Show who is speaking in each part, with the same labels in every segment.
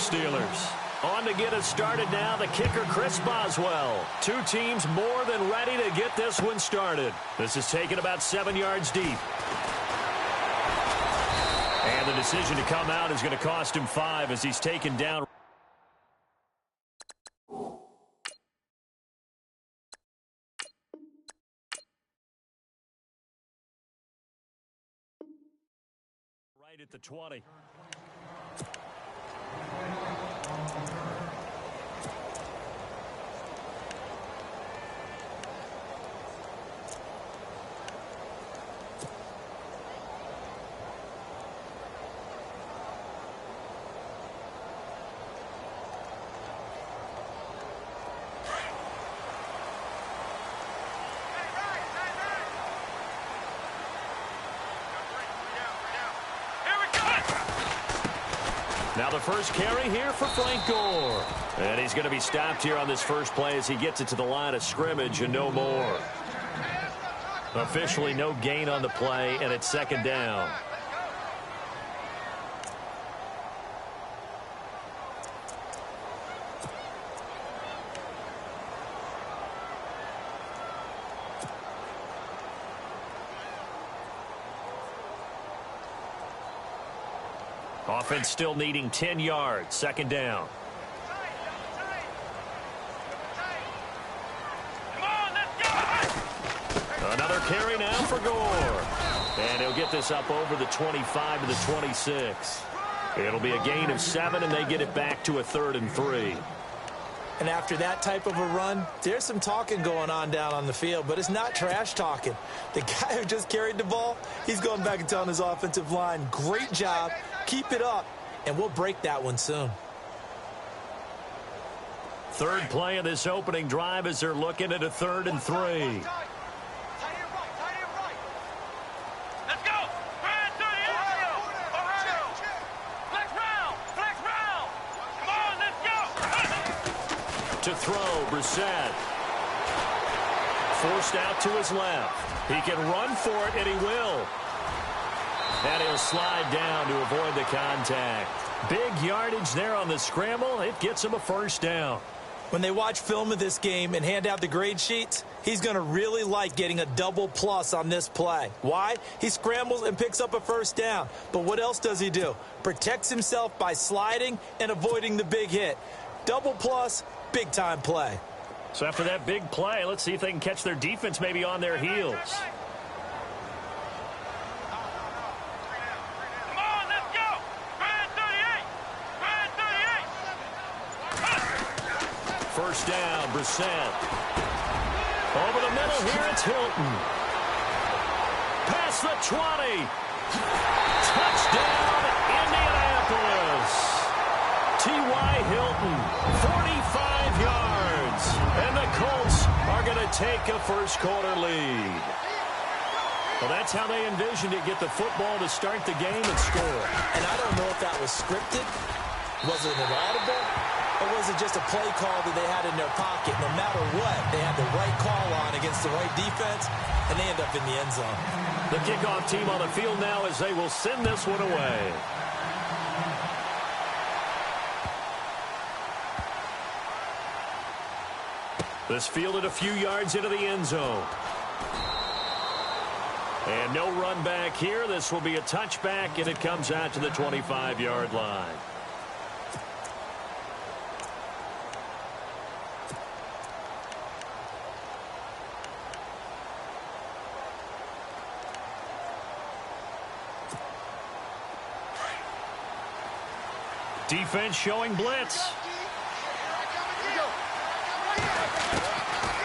Speaker 1: Steelers. On to get us started now, the kicker, Chris Boswell. Two teams more than ready to get this one started. This is taken about 7 yards deep. And the decision to come out is going to cost him 5 as he's taken down. Right at the 20. Now the first carry here for Frank Gore. And he's going to be stopped here on this first play as he gets it to the line of scrimmage and no more. Officially no gain on the play, and it's second down. Offense still needing 10 yards. Second down. Another carry now for Gore. And he'll get this up over the 25 to the 26. It'll be a gain of 7, and they get it back to a 3rd and 3.
Speaker 2: And after that type of a run, there's some talking going on down on the field, but it's not trash talking. The guy who just carried the ball, he's going back and telling his offensive line, great job, keep it up, and we'll break that one soon.
Speaker 1: Third play of this opening drive as they're looking at a 3rd and 3. To throw, Brissett. Forced out to his left. He can run for it, and he will. And he'll slide down to avoid the contact. Big yardage there on the scramble. It gets him a first down.
Speaker 2: When they watch film of this game and hand out the grade sheets, he's going to really like getting a double plus on this play. Why? He scrambles and picks up a first down. But what else does he do? Protects himself by sliding and avoiding the big hit. Double plus, big-time play.
Speaker 1: So after that big play, let's see if they can catch their defense maybe on their heels.
Speaker 3: Come on, let's go. Brad 38.
Speaker 1: First down, Brissett. Over the middle here, it's Hilton. Past the 20. Touchdown, Indianapolis. T.Y. Hilton, 45 yards. And the Colts are going to take a first-quarter lead. Well, that's how they envisioned it, get the football to start the game and score.
Speaker 2: And I don't know if that was scripted. Was it an audible? Or was it just a play call that they had in their pocket? No matter what, they had the right call on against the right defense, and they end up in the end zone.
Speaker 1: The kickoff team on the field now as they will send this one away. This fielded a few yards into the end zone. And no run back here. This will be a touchback, and it comes out to the 25-yard line. Defense showing blitz.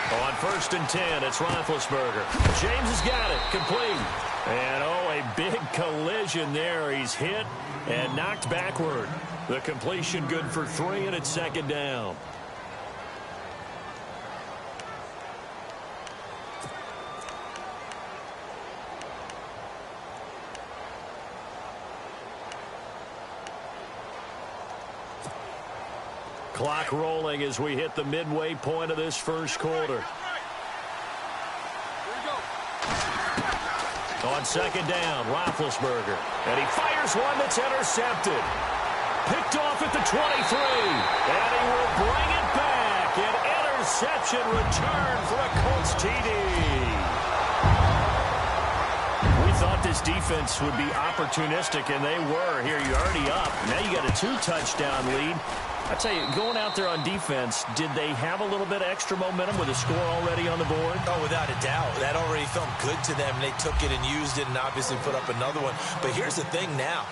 Speaker 1: On 1st and 10, it's Roethlisberger. James has got it. Complete. And, oh, a big collision there. He's hit and knocked backward. The completion good for 3, and it's second down. Clock rolling as we hit the midway point of this first quarter. On second down, Roethlisberger. And he fires one that's intercepted. Picked off at the 23. And he will bring it back. An interception return for a Colts TD. We thought this defense would be opportunistic, and they were. Here, you're already up. Now you got a 2-touchdown lead. I tell you, going out there on defense, did they have a little bit of extra momentum with a score already on the board?
Speaker 2: Oh, without a doubt. That already felt good to them. They took it and used it and obviously put up another one. But here's the thing now.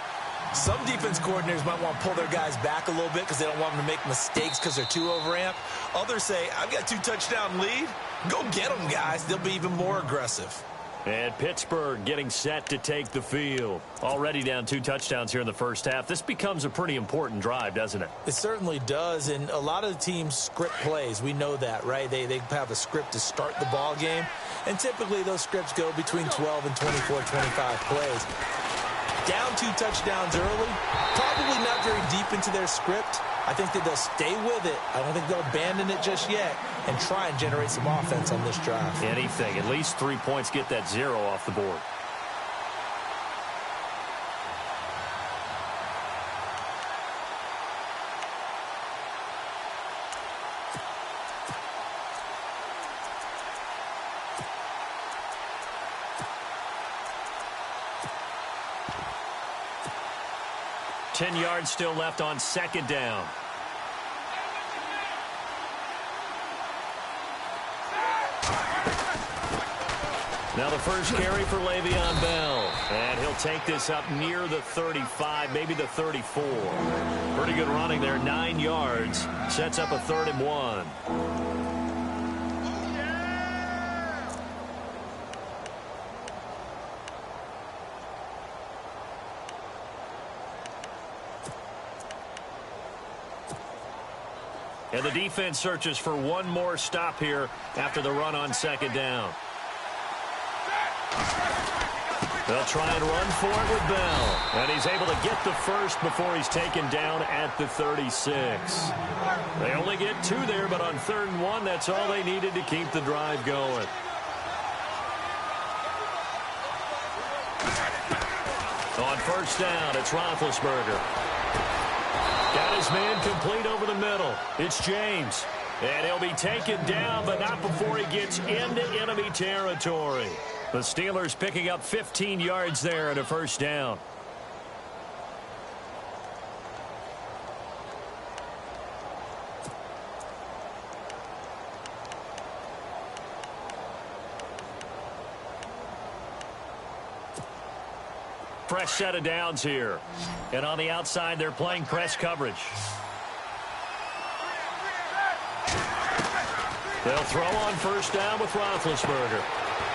Speaker 2: Some defense coordinators might want to pull their guys back a little bit because they don't want them to make mistakes because they're too overamped. Others say, I've got a 2-touchdown lead. Go get them, guys. They'll be even more aggressive.
Speaker 1: And Pittsburgh getting set to take the field. Already down 2 touchdowns here in the first half. This becomes a pretty important drive, doesn't it?
Speaker 2: It certainly does, and a lot of the teams script plays. We know that, right? They have a script to start the ball game, and typically those scripts go between 12 and 24, 25 plays. Down 2 touchdowns early, probably not very deep into their script. I think that they'll stay with it. I don't think they'll abandon it just yet and try and generate some offense on this drive.
Speaker 1: Anything. At least 3 points, get that 0 off the board. Ten yards still left on second down. Now the first carry for Le'Veon Bell. And he'll take this up near the 35, maybe the 34. Pretty good running there, 9 yards. Sets up a 3rd and 1. And the defense searches for one more stop here after the run on second down. They'll try and run for it with Bell. And he's able to get the first before he's taken down at the 36. They only get 2 there, but on 3rd and 1, that's all they needed to keep the drive going. On first down, it's Roethlisberger. Got his man complete over the middle. It's James. And he'll be taken down, but not before he gets into enemy territory. The Steelers picking up 15 yards there at a first down. Fresh set of downs here. And on the outside, they're playing press coverage. They'll throw on first down with Roethlisberger.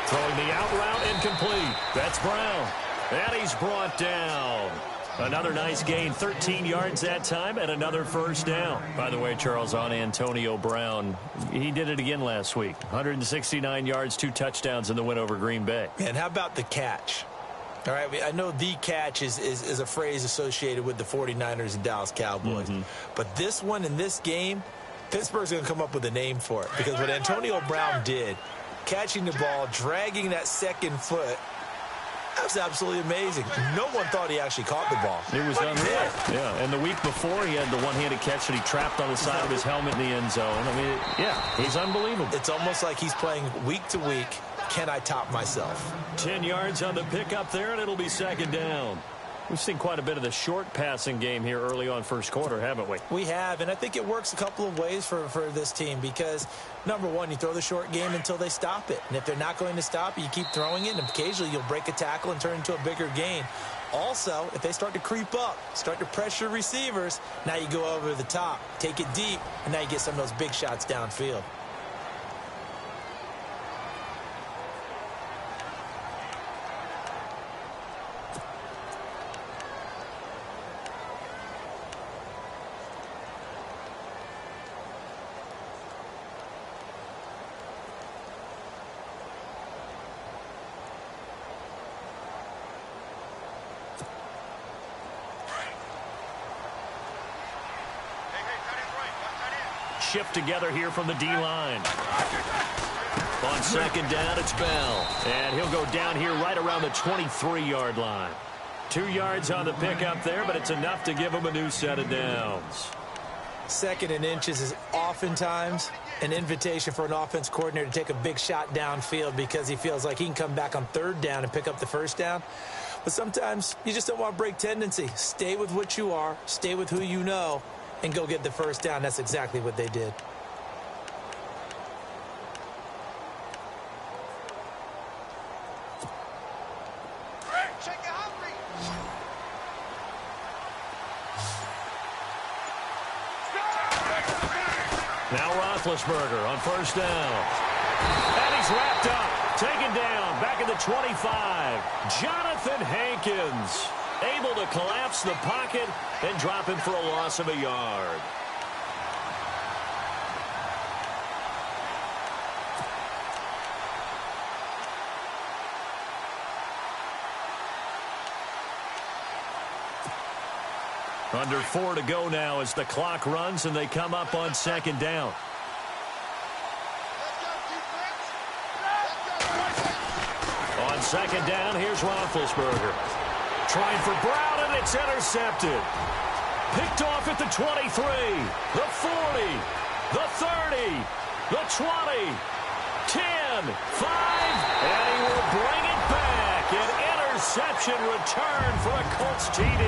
Speaker 1: Throwing the out route incomplete. That's Brown. And he's brought down. Another nice gain, 13 yards that time, and another first down. By the way, Charles, on Antonio Brown, he did it again last week. 169 yards, 2 touchdowns in the win over Green Bay.
Speaker 2: And how about the catch? All right, I know the catch is a phrase associated with the 49ers and Dallas Cowboys. But this one in this game, Pittsburgh's going to come up with a name for it. Because what Antonio Brown did, catching the ball, dragging that second foot, that was absolutely amazing. No one thought he actually caught the ball.
Speaker 1: It was unreal. Yeah, and the week before, he had the one-handed catch that he trapped on the side of his helmet in the end zone. I mean, yeah, he's unbelievable.
Speaker 2: It's almost like he's playing week to week. Can I top myself?
Speaker 1: 10 yards on the pickup there, and it'll be second down. We've seen quite a bit of the short passing game here early on first quarter, haven't we?
Speaker 2: We have, and I think it works a couple of ways for this team because, number one, you throw the short game until they stop it. And if they're not going to stop it, you keep throwing it, and occasionally you'll break a tackle and turn into a bigger gain. Also, if they start to creep up, start to pressure receivers, now you go over the top, take it deep, and now you get some of those big shots downfield.
Speaker 1: Shift together here from the D-line. On second down, it's Bell. And he'll go down here right around the 23-yard line. 2 yards on the pickup there, but it's enough to give them a new set of downs.
Speaker 2: 2nd and inches is oftentimes an invitation for an offense coordinator to take a big shot downfield because he feels like he can come back on 3rd down and pick up the 1st down. But sometimes you just don't want to break tendency. Stay with what you are, stay with who you know, and go get the 1st down. That's exactly what they did.
Speaker 1: Now Roethlisberger on 1st down. And he's wrapped up, taken down, back at the 25. Jonathan Hankins able to collapse the pocket and drop him for a loss of a yard. Under 4 to go now as the clock runs and they come up on 2nd down. On 2nd down, here's Roethlisberger. Trying for Brown, and it's intercepted. Picked off at the 23, the 40, the 30, the 20, 10, 5, and he will bring it back. An interception return for a Colts TD.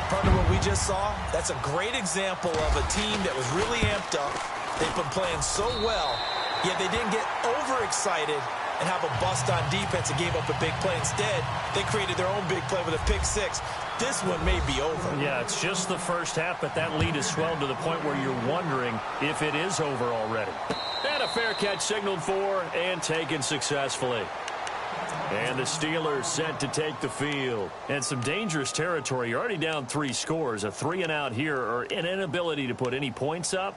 Speaker 2: Partner, what we just saw, that's a great example of a team that was really amped up. They've been playing so well, yet they didn't get overexcited and have a bust on defense and gave up a big play. Instead, they created their own big play with a pick 6. This one may be over.
Speaker 1: Yeah, it's just the first half, but that lead has swelled to the point where you're wondering if it is over already. And a fair catch signaled for and taken successfully. And the Steelers set to take the field. And some dangerous territory. You're already down 3 scores. A 3-and-out here or an inability to put any points up.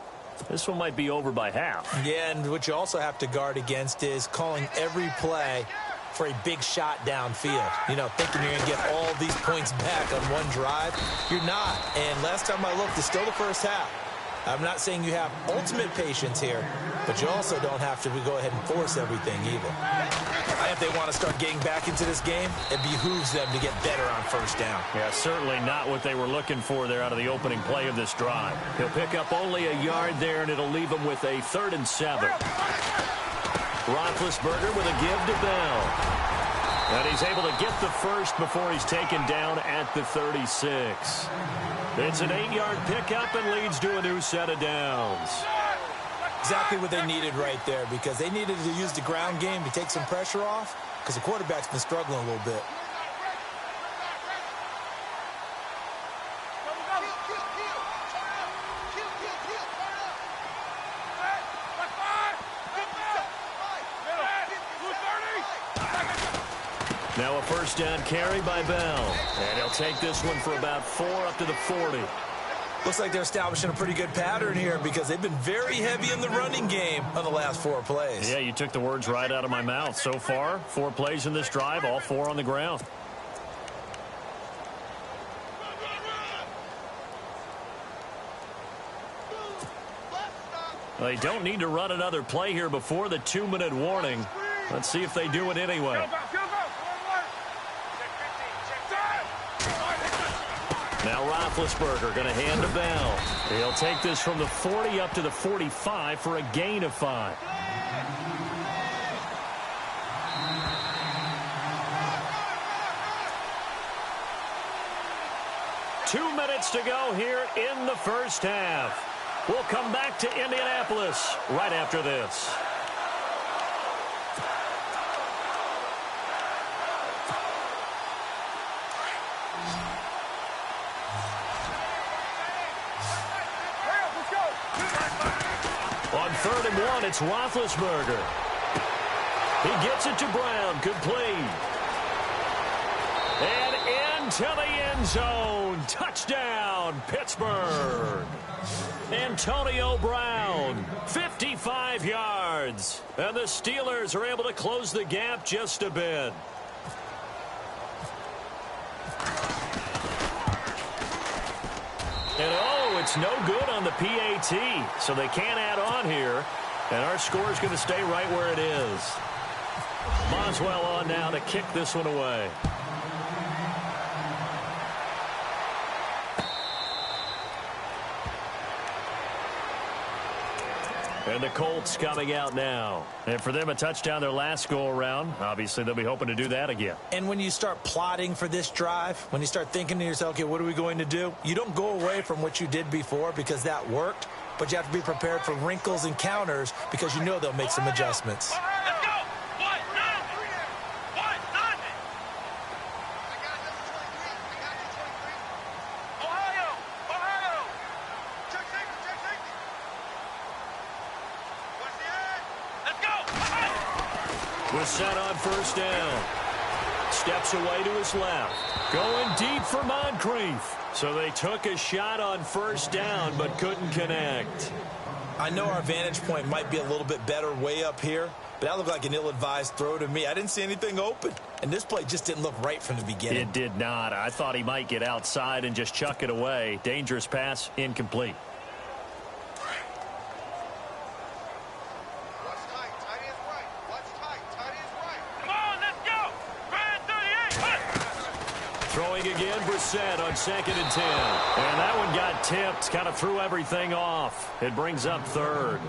Speaker 1: This one might be over by half.
Speaker 2: Yeah, and what you also have to guard against is calling every play for a big shot downfield. You know, thinking you're going to get all these points back on one drive. You're not. And last time I looked, it's still the first half. I'm not saying you have ultimate patience here, but you also don't have to go ahead and force everything either. If they want to start getting back into this game, it behooves them to get better on 1st down.
Speaker 1: Yeah, certainly not what they were looking for there out of the opening play of this drive. He'll pick up only a yard there, and it'll leave him with a 3rd and 7. Roethlisberger with a give to Bell. And he's able to get the first before he's taken down at the 36. It's an 8-yard pickup and leads to a new set of downs.
Speaker 2: Exactly what they needed right there, because they needed to use the ground game to take some pressure off, because the quarterback's been struggling a little bit.
Speaker 1: Now a 1st down carry by Bell. And he'll take this one for about 4 up to the 40.
Speaker 2: Looks like they're establishing a pretty good pattern here because they've been very heavy in the running game on the last 4 plays.
Speaker 1: Yeah, you took the words right out of my mouth. So far, 4 plays in this drive, all 4 on the ground. They don't need to run another play here before the 2-minute warning. Let's see if they do it anyway. Now Roethlisberger going to hand to Bell. He'll take this from the 40 up to the 45 for a gain of 5. Two minutes to go here in the first half. We'll come back to Indianapolis right after this. On 3rd and 1, it's Roethlisberger. He gets it to Brown, complete. And into the end zone. Touchdown, Pittsburgh. Antonio Brown, 55 yards. And the Steelers are able to close the gap just a bit. And it's no good on the PAT, so they can't add on here. And our score is going to stay right where it is. Boswell on now to kick this one away. And the Colts coming out now. And for them, a touchdown their last go-around. Obviously, they'll be hoping to do that again.
Speaker 2: And when you start plotting for this drive, when you start thinking to yourself, okay, what are we going to do? You don't go away from what you did before because that worked, but you have to be prepared for wrinkles and counters because you know they'll make some adjustments.
Speaker 3: Let's go. What? Nothing. What? Nothing. Ohio. Ohio. Check safety. Check safety. What's the end? Let's go.
Speaker 1: Was set on first down. Steps away to his left. Going deep for Moncrief. So they took a shot on first down but couldn't connect.
Speaker 2: I know our vantage point might be a little bit better way up here, but that looked like an ill-advised throw to me. I didn't see anything open, and this play just didn't look right from the beginning.
Speaker 1: It did not. I thought he might get outside and just chuck it away. Dangerous pass, incomplete.
Speaker 3: What's tight? Tight is right. What's tight? Tight is right. Come on, let's go. Brand 38.
Speaker 1: Throwing again, Brissett on 2nd and 10. And that one got tipped, kind of threw everything off. It brings up 3rd.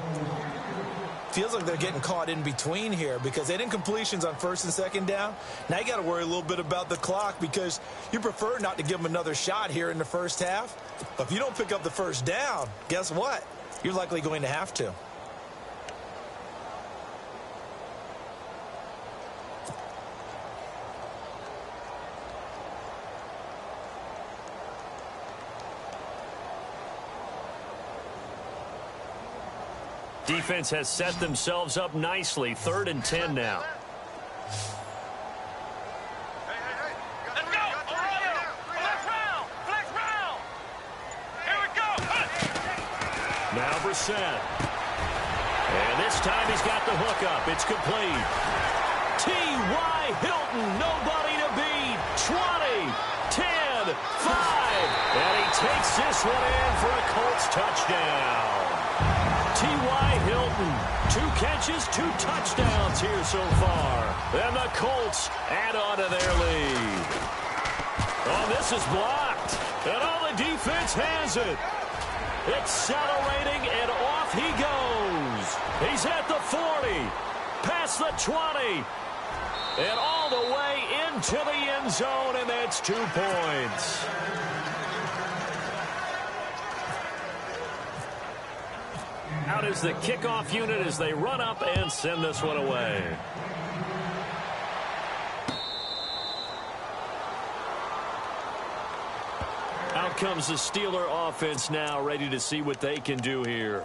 Speaker 2: Feels like they're getting caught in between here because they didn't completions on 1st and 2nd down. Now you got to worry a little bit about the clock because you prefer not to give them another shot here in the first half. But if you don't pick up the first down, guess what? You're likely going to have to.
Speaker 1: Defense has set themselves up nicely. 3rd and 10 now.
Speaker 3: Hey. Let's go. Ohio. Flex round. Flex round. Here we go.
Speaker 1: Now Brissett. And this time he's got the hook up. It's complete. T.Y. Hilton, nobody to beat. 20, 10, 5. And he takes this one in for a Colts touchdown. T.Y. Hilton, 2 catches, 2 touchdowns here so far. And the Colts add on to their lead. Oh, this is blocked. And all the defense has it. Accelerating, and off he goes. He's at the 40, past the 20, and all the way into the end zone, and that's 2 points. Out is the kickoff unit as they run up and send this one away. Out comes the Steeler offense now, ready to see what they can do here.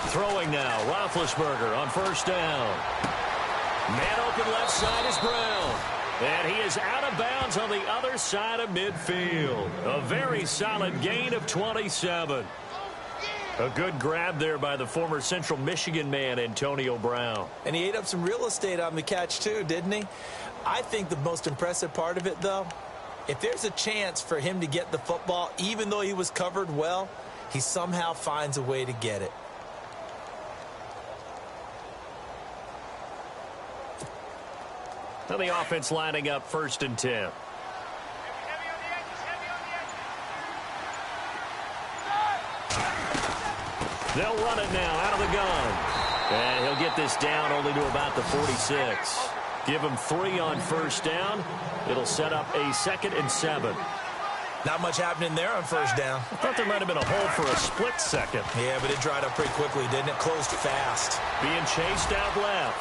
Speaker 1: Throwing now, Roethlisberger on first down. Man open left side is Brown. And he is out of bounds on the other side of midfield. A very solid gain of 27. A good grab there by the former Central Michigan man, Antonio Brown.
Speaker 2: And he ate up some real estate on the catch too, didn't he? I think the most impressive part of it, though, if there's a chance for him to get the football, even though he was covered well, he somehow finds a way to get it.
Speaker 1: Now the offense lining up 1st and 10.
Speaker 3: Heavy on the edges. Heavy on the edges.
Speaker 1: They'll run it now out of the gun. And he'll get this down only to about the 46. Give him 3 on first down. It'll set up a 2nd and 7.
Speaker 2: Not much happening there on first down.
Speaker 1: I thought there might have been a hole for a split second.
Speaker 2: Yeah, but it dried up pretty quickly, didn't it? Closed fast.
Speaker 1: Being chased out left.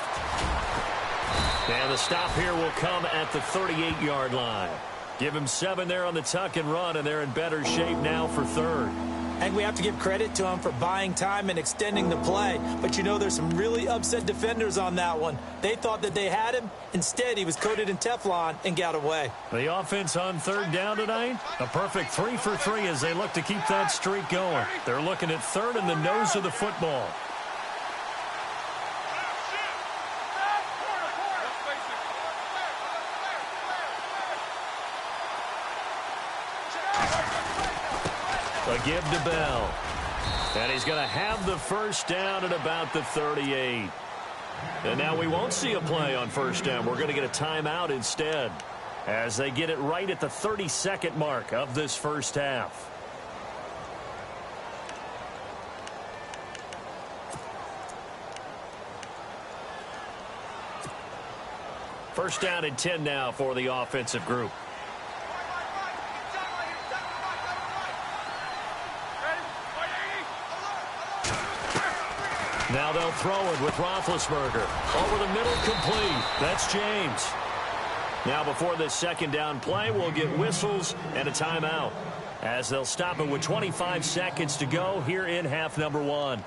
Speaker 1: And the stop here will come at the 38-yard line. Give him 7 there on the tuck and run, and they're in better shape now for 3rd.
Speaker 2: And we have to give credit to him for buying time and extending the play. But you know, there's some really upset defenders on that one. They thought that they had him. Instead, he was coated in Teflon and got away.
Speaker 1: The offense on third down tonight, a perfect 3 for 3 as they look to keep that streak going. They're looking at third in the nose of the football. A give to Bell. And he's going to have the first down at about the 38. And now we won't see a play on first down. We're going to get a timeout instead as they get it right at the 30-second mark of this first half. First down and 10 now for the offensive group. Now they'll throw it with Roethlisberger. Over the middle, complete. That's James. Now before this second down play, we'll get whistles and a timeout as they'll stop it with 25 seconds to go here in half number 1.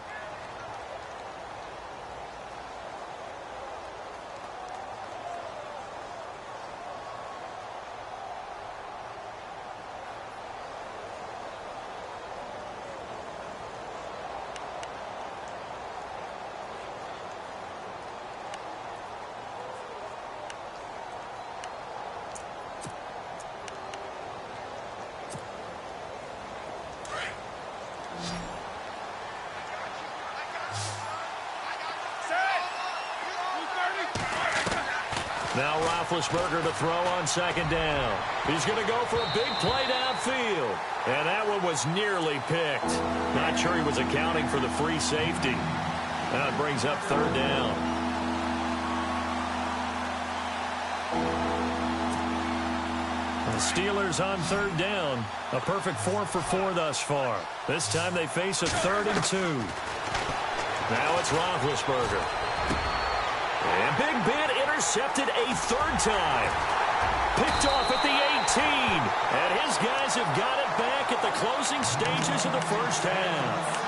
Speaker 1: Now Roethlisberger to throw on second down. He's going to go for a big play downfield. And that one was nearly picked. Not sure he was accounting for the free safety. Now it brings up third down. The Steelers on third down. A perfect 4 for 4 thus far. This time they face a 3rd and 2. Now it's Roethlisberger. And Big Ben intercepted a 3rd time. Picked off at the 18. And his guys have got it back at the closing stages of the first half.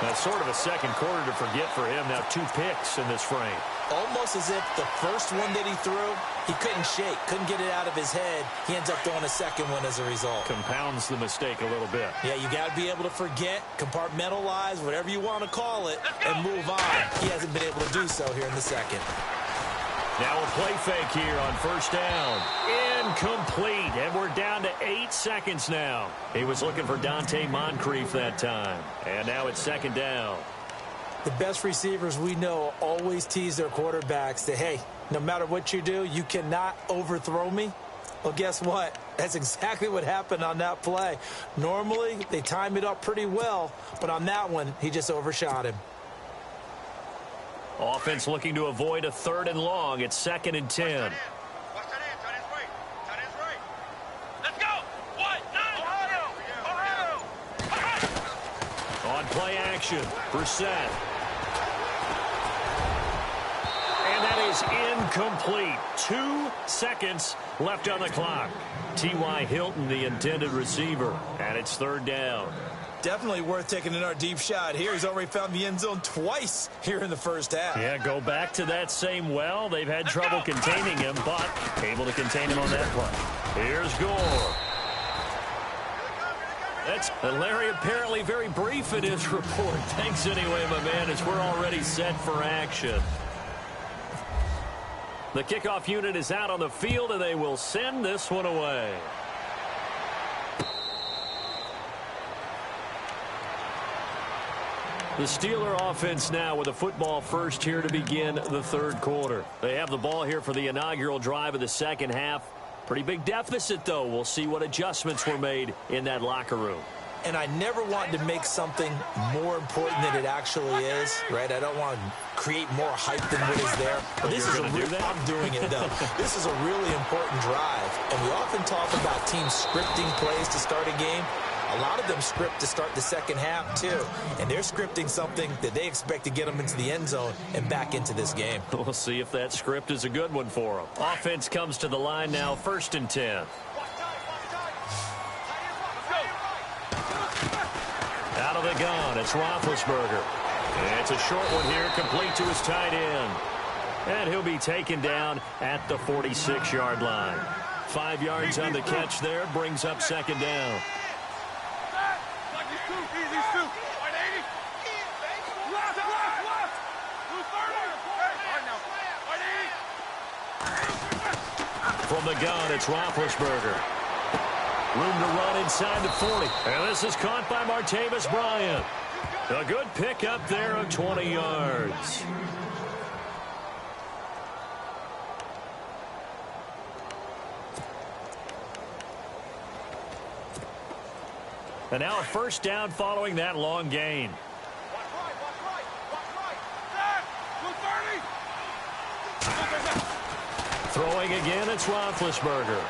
Speaker 1: That's sort of a second quarter to forget for him. Now 2 picks in this frame.
Speaker 2: Almost as if the first one that he threw, he couldn't shake, couldn't get it out of his head. He ends up throwing a second one as a result.
Speaker 1: Compounds the mistake a little bit.
Speaker 2: Yeah, you got to be able to forget, compartmentalize, whatever you want to call it, and move on. He hasn't been able to do so here in the second.
Speaker 1: Now a play fake here on first down. Incomplete, and we're down to 8 seconds now. He was looking for Dante Moncrief that time. And now it's second down.
Speaker 2: The best receivers we know always tease their quarterbacks that, hey, no matter what you do, you cannot overthrow me. Well, guess what? That's exactly what happened on that play. Normally, they time it up pretty well, but on that one, he just overshot him.
Speaker 1: Offense looking to avoid a 3rd and long. It's 2nd and 10.
Speaker 3: Let's go. 1, 9.
Speaker 1: On play action, Brissett. And that is incomplete. 2 seconds left on the clock. T.Y. Hilton, the intended receiver, and it's 3rd down.
Speaker 2: Definitely worth taking another deep shot here. He's already found the end zone twice here in the first half.
Speaker 1: Yeah, go back to that same well. They've had trouble containing him, but able to contain him on that play. Here's Gore. That's Larry apparently very brief in his report. Thanks anyway, my man, as we're already set for action. The kickoff unit is out on the field, and they will send this one away. The Steeler offense now with a football first here to begin the 3rd quarter. They have the ball here for the inaugural drive of the second half. Pretty big deficit, though. We'll see what adjustments were made in that locker room.
Speaker 2: And I never want to make something more important than it actually is, right? I don't want to create more hype than what is there. But this is I'm doing it, though. This is a really important drive. And we often talk about teams scripting plays to start a game. A lot of them script to start the second half, too. And they're scripting something that they expect to get them into the end zone and back into this game.
Speaker 1: We'll see if that script is a good one for them. Offense comes to the line now, 1st and 10. Out of the gun, it's Roethlisberger. It's a short one here, complete to his tight end. And he'll be taken down at the 46-yard line. 5 yards on the catch there, brings up second down. From the gun, it's Roethlisberger. Room to run inside the 40. And this is caught by Martavis Bryant. A good pickup there of 20 yards. And now a first down following that long gain. Throwing again, it's Roethlisberger.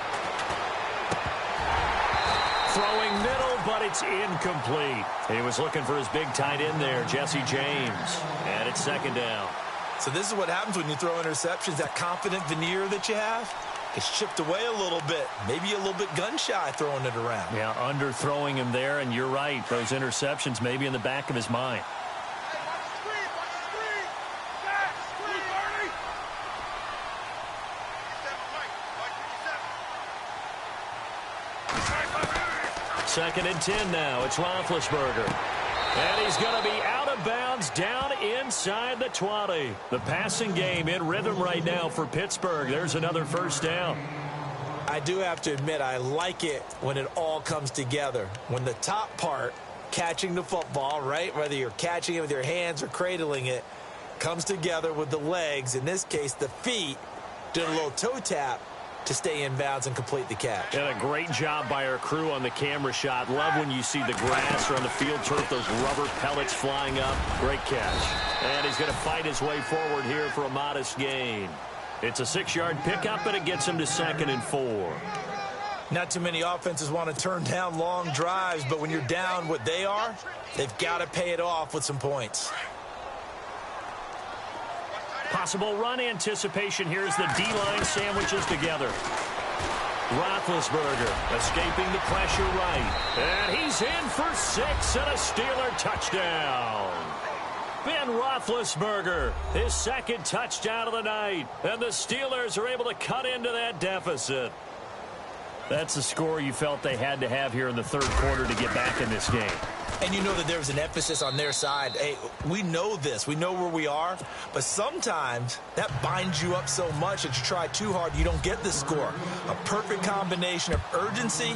Speaker 1: Throwing middle, but it's incomplete. He was looking for his big tight end there, Jesse James. And it's second down.
Speaker 2: So this is what happens when you throw interceptions. That confident veneer that you have gets chipped away a little bit. Maybe a little bit gun-shy throwing it around.
Speaker 1: Yeah, underthrowing him there, and you're right. Those interceptions maybe in the back of his mind. Second and 10 now. It's Roethlisberger. And he's going to be out of bounds down inside the 20. The passing game in rhythm right now for Pittsburgh. There's another first down.
Speaker 2: I do have to admit, I like it when it all comes together. When the top part, catching the football, right, whether you're catching it with your hands or cradling it, comes together with the legs, in this case the feet, doing a little toe tap to stay in bounds and complete the catch.
Speaker 1: And a great job by our crew on the camera shot. Love when you see the grass or on the field turf, those rubber pellets flying up. Great catch. And he's going to fight his way forward here for a modest gain. It's a 6-yard pickup, and it gets him to 2nd and 4.
Speaker 2: Not too many offenses want to turn down long drives, but when you're down what they are, they've got to pay it off with some points.
Speaker 1: Possible run anticipation here as the D-line sandwiches together. Roethlisberger escaping the pressure right. And he's in for 6 and a Steeler touchdown. Ben Roethlisberger, his 2nd touchdown of the night. And the Steelers are able to cut into that deficit. That's the score you felt they had to have here in the 3rd quarter to get back in this game.
Speaker 2: And you know that there was an emphasis on their side. Hey, we know this. We know where we are. But sometimes that binds you up so much that you try too hard, you don't get the score. A perfect combination of urgency,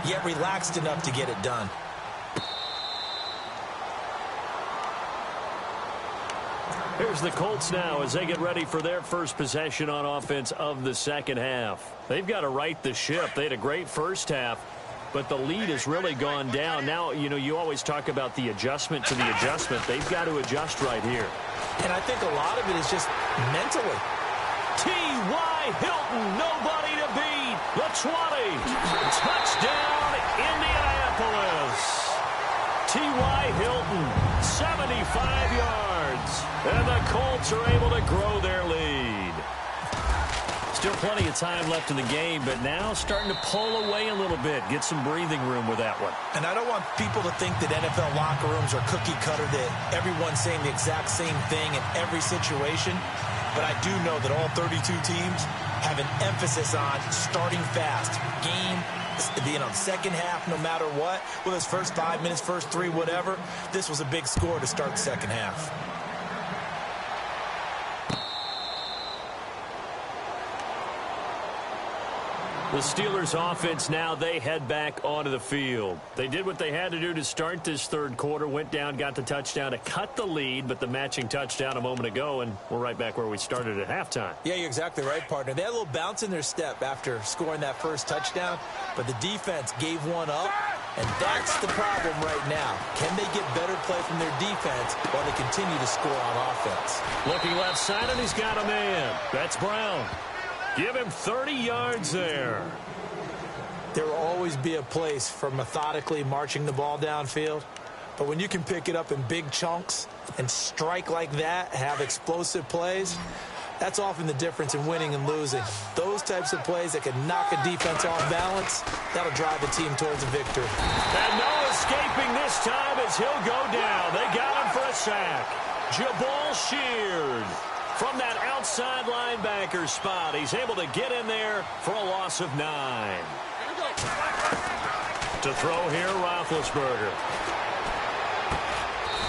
Speaker 2: yet relaxed enough to get it done.
Speaker 1: Here's the Colts now as they get ready for their first possession on offense of the 2nd half. They've got to right the ship. They had a great first half, but the lead has really gone down. Now, you know, you always talk about the adjustment to the adjustment. They've got to adjust right here.
Speaker 2: And I think a lot of it is just mentally.
Speaker 1: T.Y. Hilton, nobody to beat. The 20. Touchdown, Indianapolis. T.Y. Hilton, 75 yards. And the Colts are able to grow their lead. Still plenty of time left in the game, but now starting to pull away a little bit. Get some breathing room with that one.
Speaker 2: And I don't want people to think that NFL locker rooms are cookie cutter, that everyone's saying the exact same thing in every situation. But I do know that all 32 teams have an emphasis on starting fast. Game, you know, second half, no matter what. Whether it's first 5 minutes, first 3, whatever. This was a big score to start the second half.
Speaker 1: The Steelers offense now, they head back onto the field. They did what they had to do to start this 3rd quarter, went down, got the touchdown to cut the lead, but the matching touchdown a moment ago, and we're right back where we started at halftime.
Speaker 2: Yeah, you're exactly right, partner. They had a little bounce in their step after scoring that first touchdown, but the defense gave one up, and that's the problem right now. Can they get better play from their defense while they continue to score on offense?
Speaker 1: Looking left side, and he's got a man. That's Brown. Give him 30 yards there.
Speaker 2: There will always be a place for methodically marching the ball downfield. But when you can pick it up in big chunks and strike like that, have explosive plays, that's often the difference in winning and losing. Those types of plays that can knock a defense off balance, that'll drive the team towards a victory.
Speaker 1: And Noah's escaping this time as he'll go down. They got him for a sack. Jabal Sheard from that outside linebacker spot. He's able to get in there for a loss of 9. To throw here, Roethlisberger.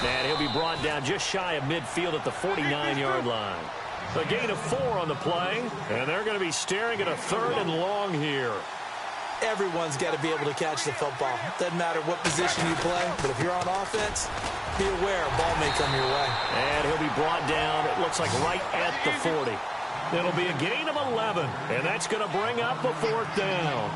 Speaker 1: And he'll be brought down just shy of midfield at the 49-yard line. A gain of 4 on the play, and they're going to be staring at a 3rd and long here.
Speaker 2: Everyone's got to be able to catch the football. Doesn't matter what position you play, but if you're on offense, be aware a ball may come your way.
Speaker 1: And he'll be brought down, it looks like right at the 40. It'll be a gain of 11, and that's going to bring up a 4th down.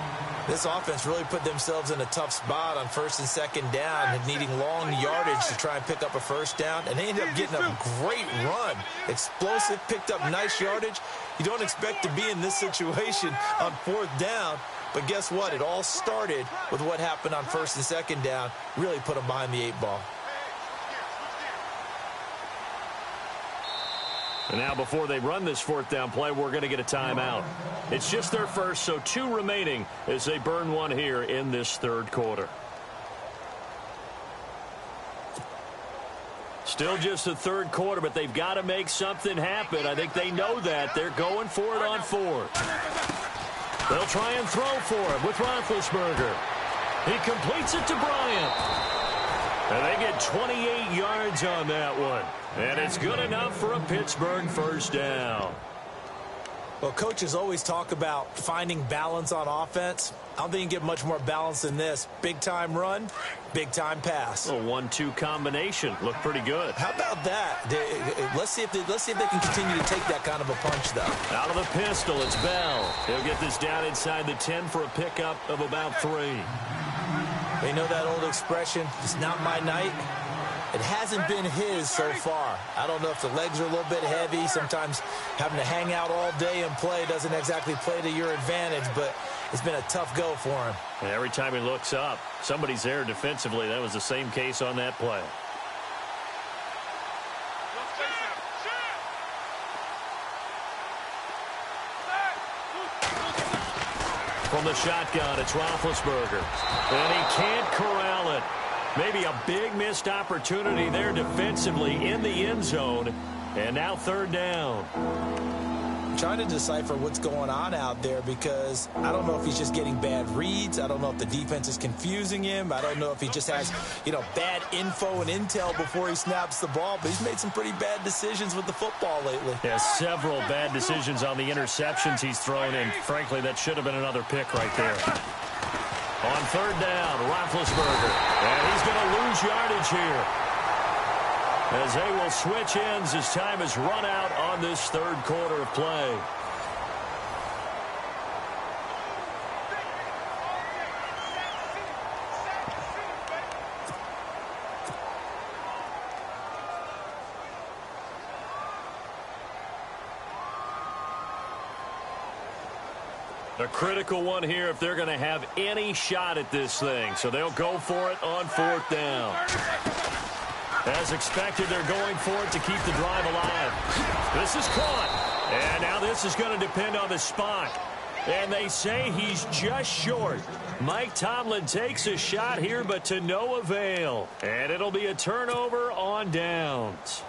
Speaker 2: This offense really put themselves in a tough spot on 1st and 2nd down and needing long yardage to try and pick up a 1st down. And they ended up getting a great run. Explosive, picked up nice yardage. You don't expect to be in this situation on 4th down. But guess what? It all started with what happened on 1st and 2nd down. Really put them behind the 8 ball.
Speaker 1: And now before they run this 4th down play, we're going to get a timeout. It's just their first, so 2 remaining as they burn one here in this 3rd quarter. Still just the 3rd quarter, but they've got to make something happen. I think they know that. They're going for it on 4th. They'll try and throw for it with Roethlisberger. He completes it to Bryant. And they get 28 yards on that one. And it's good enough for a Pittsburgh 1st down.
Speaker 2: Well, coaches always talk about finding balance on offense. I don't think you can get much more balance than this. Big-time run, big-time pass.
Speaker 1: A 1-2 combination. Looked pretty good.
Speaker 2: How about that? Let's see if they can continue to take that kind of a punch, though.
Speaker 1: Out of the pistol, it's Bell. He'll get this down inside the 10 for a pickup of about 3.
Speaker 2: They know that old expression, it's not my night. It hasn't been his so far. I don't know if the legs are a little bit heavy. Sometimes having to hang out all day and play doesn't exactly play to your advantage, but it's been a tough go for him.
Speaker 1: And every time he looks up, somebody's there defensively. That was the same case on that play. From the shotgun, it's Roethlisberger. And he can't corral it. Maybe a big missed opportunity there defensively in the end zone. And now 3rd down.
Speaker 2: I'm trying to decipher what's going on out there because I don't know if he's just getting bad reads. I don't know if the defense is confusing him. I don't know if he just has, bad info and intel before he snaps the ball. But he's made some pretty bad decisions with the football lately.
Speaker 1: Yeah, several bad decisions on the interceptions he's thrown in. Frankly, that should have been another pick right there. On 3rd down, Roethlisberger. And he's going to lose yardage here, as they will switch ends as time is run out on this 3rd quarter of play. A critical one here if they're going to have any shot at this thing. So they'll go for it on 4th down. As expected, they're going for it to keep the drive alive. This is caught. And now this is going to depend on the spot. And they say he's just short. Mike Tomlin takes a shot here, but to no avail. And it'll be a turnover on downs.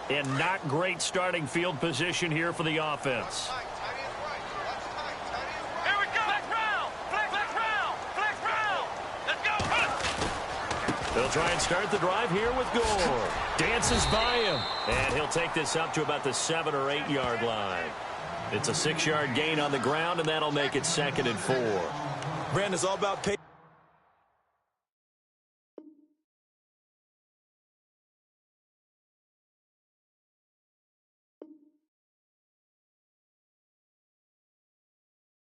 Speaker 1: And not great starting field position here for the offense. They'll try and start the drive here with Gore. Dances by him. And he'll take this up to about the 7 or 8 yard line. It's a 6-yard gain on the ground, and that'll make it 2nd and 4.
Speaker 2: Brandon, it's all about pace.